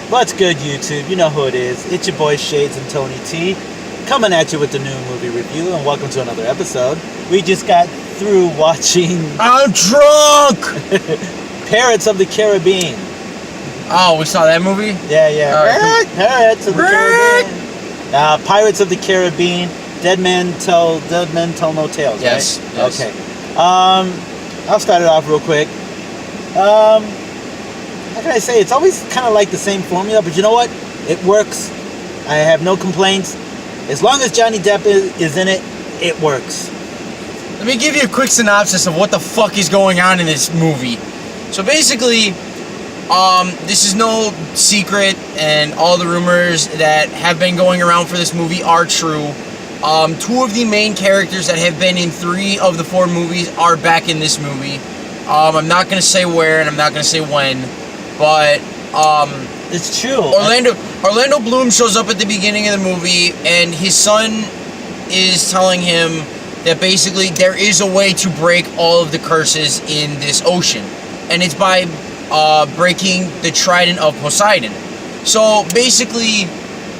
What's good, YouTube? You know who it is. It's your boy Shades and Tony T, coming at you with the new movie review, and welcome to another episode. We just got through watching I'm drunk! Pirates of the Caribbean. Oh, we saw that movie? Yeah. Pirates of the Caribbean. Pirates of the Caribbean. Dead men tell no tales. Yes. Right? Yes. Okay. I'll start it off real quick. How can I say? It's always kind of like the same formula, but you know what? It works. I have no complaints. As long as Johnny Depp is in it, it works. Let me give you a quick synopsis of what the fuck is going on in this movie. So basically, this is no secret, and all the rumors that have been going around for this movie are true. Two of the main characters that have been in 3 of the 4 movies are back in this movie. I'm not going to say where, and I'm not going to say when, but it's true. Orlando Bloom shows up at the beginning of the movie, and his son is telling him that basically there is a way to break all of the curses in this ocean, and it's by breaking the Trident of Poseidon. So basically,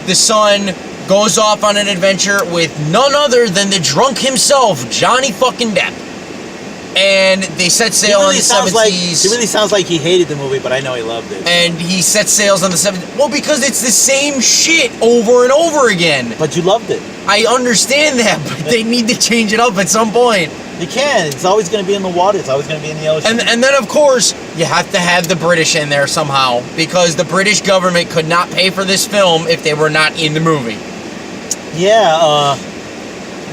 the son goes off on an adventure with none other than the drunk himself, Johnny fucking Depp. And they set sail on the 70s. It really sounds like he hated the movie, but I know he loved it. And he set sails on the 70s. Well, because it's the same shit over and over again. But you loved it. I understand that, but they need to change it up at some point. You can. It's always going to be in the water. It's always going to be in the ocean. And then, of course, you have to have the British in there somehow, because the British government could not pay for this film if they were not in the movie. Yeah,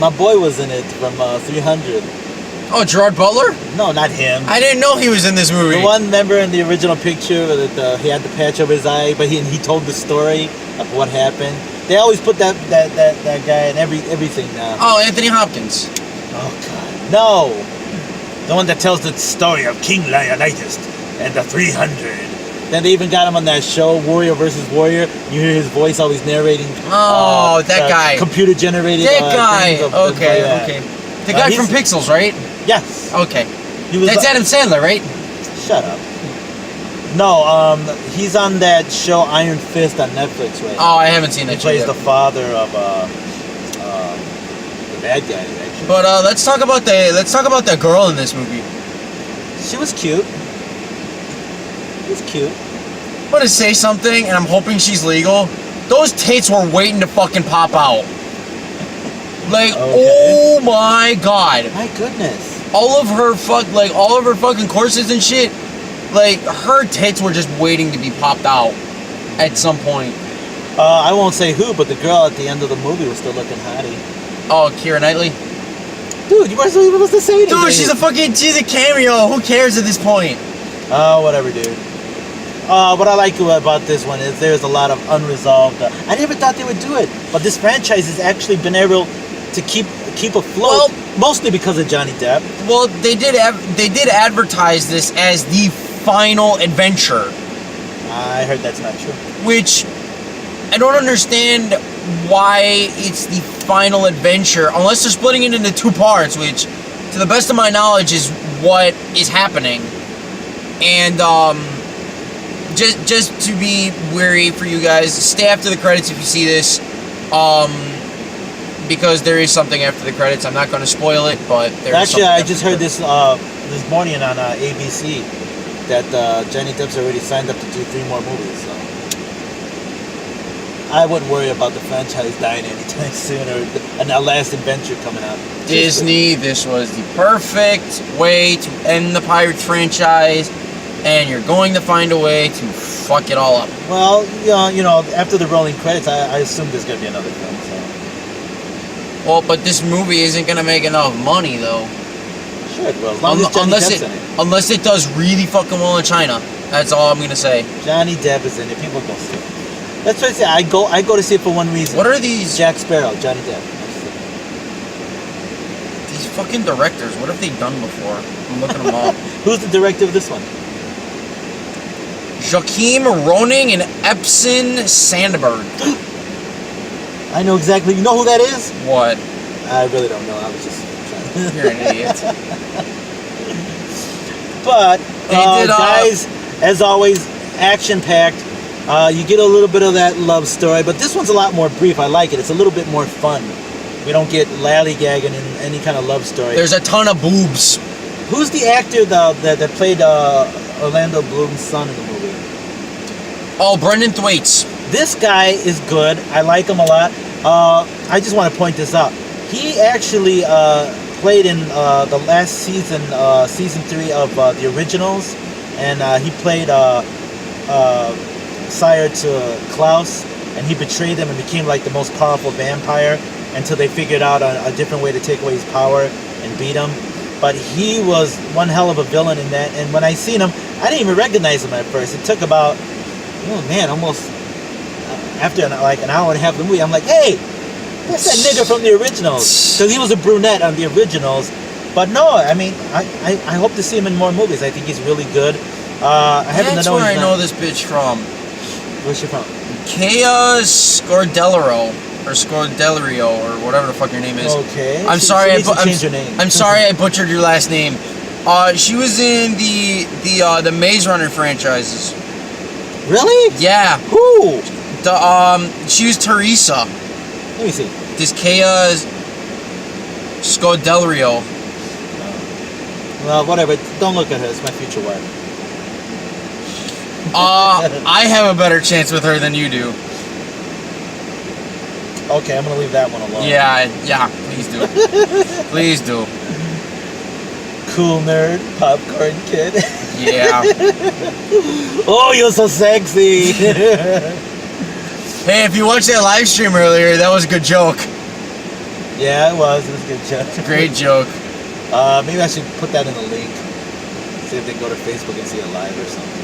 my boy was in it from 300. Oh, Gerard Butler? No, not him. I didn't know he was in this movie. The one member in the original picture that he had the patch over his eye, but he told the story of what happened. They always put that guy in everything now. Oh, Anthony Hopkins. Oh God, no! The one that tells the story of King Leonidas and the 300. Then they even got him on that show, Warrior versus Warrior. You hear his voice always narrating. Oh, that guy. Computer generated. That guy. Okay. The guy from Pixels, right? Yes. Okay. He That's Adam Sandler, right? Shut up. No, he's on that show Iron Fist on Netflix right now. Oh, I haven't seen that show He plays yet. the father of the bad guy, actually. But let's talk about that girl in this movie. She was cute. She was cute. I'm gonna say something, and I'm hoping she's legal. Those tits were waiting to fucking pop out. Like, okay. Oh my god. My goodness. All of her fucking corsets and shit, like, her tits were just waiting to be popped out at some point. I won't say who, but the girl at the end of the movie was still looking hottie. Oh, Keira Knightley? Dude, you weren't supposed to say anything. Dude, she's a cameo. Who cares at this point? Oh, whatever, dude. What I like about this one is there's a lot of unresolved. I never thought they would do it, but this franchise has actually been able to keep afloat, mostly because of Johnny Depp. Well, they did advertise this as the final adventure. I heard that's not true. Which I don't understand why it's the final adventure, unless they're splitting it into 2 parts, which, to the best of my knowledge, is what is happening. And just to be wary for you guys, stay after the credits if you see this. Because there is something after the credits. I'm not going to spoil it, but there's actually, I just heard this morning on ABC that Johnny Depp's already signed up to do 3 more movies. So I wouldn't worry about the franchise dying anytime soon or a last adventure coming out. Disney, this was the perfect way to end the Pirates franchise, and you're going to find a way to fuck it all up. Well, you know, after the rolling credits, I assume there's going to be another film. So. Well, but this movie isn't going to make enough money, though. Sure it will, as long as Johnny Depp's in it. Unless it does really fucking well in China. That's all I'm going to say. Johnny Depp is in it. People go see it. That's what I say. I go to see it for one reason. What are these? Jack Sparrow, Johnny Depp. These fucking directors, what have they done before? I'm looking them up. Who's the director of this one? Joachim Roning and Epson Sandberg. I know exactly. You know who that is? What? I really don't know. I was just trying. You're an idiot. But, guys, as always, action-packed. You get a little bit of that love story, but this one's a lot more brief. I like it. It's a little bit more fun. We don't get lollygagging in any kind of love story. There's a ton of boobs. Who's the actor that played Orlando Bloom's son in the movie? Oh, Brendan Thwaites. This guy is good. I like him a lot. I just want to point this out. He actually played in the last season, season 3 of the originals, and he played sire to Klaus, and he betrayed them and became like the most powerful vampire until they figured out a different way to take away his power and beat him. But he was one hell of a villain in that, and when I seen him, I didn't even recognize him at first. It took about, almost after like an hour and a half of the movie, I'm like, hey, that's that nigga from the originals, because he was a brunette on the originals. But no, I mean, I hope to see him in more movies. I think he's really good. I happen That's to know where I he's know not- this bitch from. Where's she from? Kea Scordellero or Scordellerio or whatever the fuck your name is. Okay. I'm She sorry. needs to change her name. I'm sorry I butchered your last name. She was in the Maze Runner franchises. Really? Yeah. Who? She was Teresa. Let me see. This Kea Scordellerio. Well, whatever. Don't look at her. It's my future wife. I have a better chance with her than you do. Okay, I'm gonna leave that one alone. Yeah, please do. Please do. Cool nerd, popcorn kid. Yeah. Oh, you're so sexy. Hey, if you watched that live stream earlier, that was a good joke. Yeah, it was. It was a good joke. Great joke. Maybe I should put that in the link. See if they go to Facebook and see it live or something.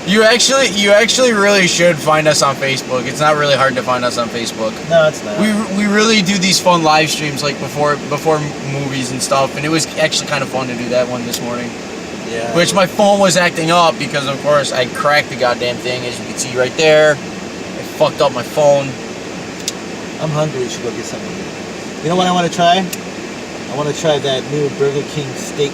You actually really should find us on Facebook. It's not really hard to find us on Facebook. No, it's not. We really do these fun live streams like before movies and stuff, and it was actually kind of fun to do that one this morning. Yeah. Which my phone was acting up because of course I cracked the goddamn thing, as you can see right there. I fucked up my phone. I'm hungry. We should go get something to eat. You know what I want to try? I want to try that new Burger King steak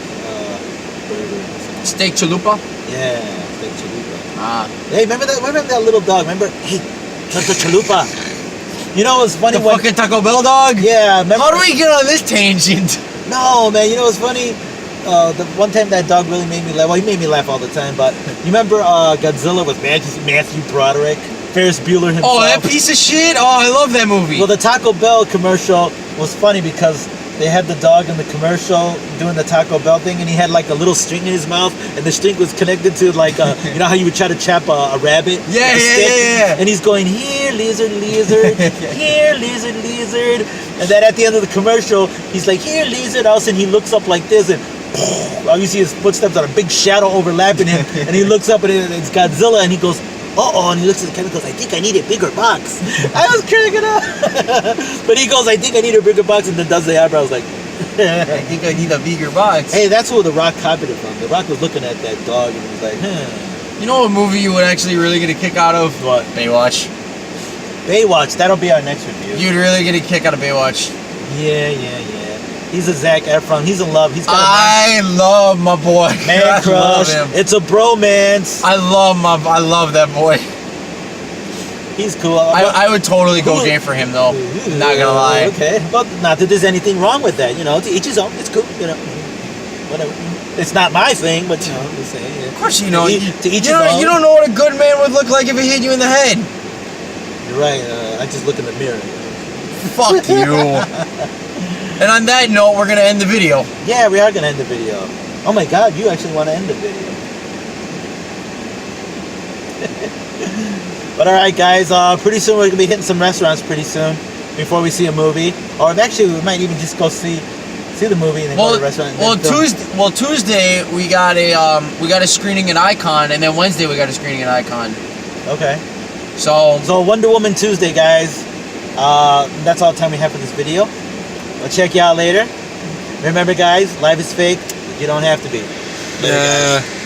burger. Steak chalupa? Yeah, steak chalupa. Ah. Hey, remember that little dog? Remember? Hey, the chalupa. You know what's funny? The fucking Taco Bell dog? Yeah, remember? How do we get on this tangent? No, man. You know what's funny? The one time that dog really made me laugh. Well, he made me laugh all the time. But you remember Godzilla with Matthew Broderick, Ferris Bueller himself? Oh, that piece of shit? Oh, I love that movie. Well, the Taco Bell commercial was funny because they had the dog in the commercial doing the Taco Bell thing, and he had like a little string in his mouth, and the string was connected to like you know how you would try to chop a rabbit? Yeah, with a stick? yeah. And he's going, here, lizard, here, lizard. And then at the end of the commercial, he's like, here, lizard. All of a sudden, he looks up like this, and all you see his footsteps on a big shadow overlapping him, and he looks up, and it's Godzilla, and he goes, uh-oh, and he looks at the camera and goes, I think I need a bigger box. I was cracking up. But he goes, I think I need a bigger box, and then does the eyebrows like, I think I need a bigger box. hey, that's who The Rock copied it from. The Rock was looking at that dog, and he was like, You know what movie you would actually really get a kick out of? What? Baywatch. Baywatch, that'll be our next review. You'd really get a kick out of Baywatch. Yeah. He's a Zac Efron. He's in love. He's got I love my boy. a man I love crush. him. It's a bromance. I love that boy. He's cool. I would totally go gay for him though. Not gonna lie. Okay, but not that there's anything wrong with that. You know, to each his own. It's cool. You know, whatever. It's not my thing, but you know, I'm just saying. Of course you know. To each his own. You don't know what a good man would look like if it hit you in the head. You're right. I just look in the mirror. Fuck you. And on that note, we're gonna end the video. Yeah, we are gonna end the video. Oh my God, you actually want to end the video. But all right, guys. Pretty soon we're gonna be hitting some restaurants. Pretty soon, before we see a movie, or actually we might even just go see the movie and then go to the restaurant. And then film. Tuesday we got a screening at Icon, and then Wednesday we got a screening at Icon. Okay. So Wonder Woman Tuesday, guys. That's all the time we have for this video. I'll check you out later. Remember, guys, life is fake. You don't have to be. Later, guys.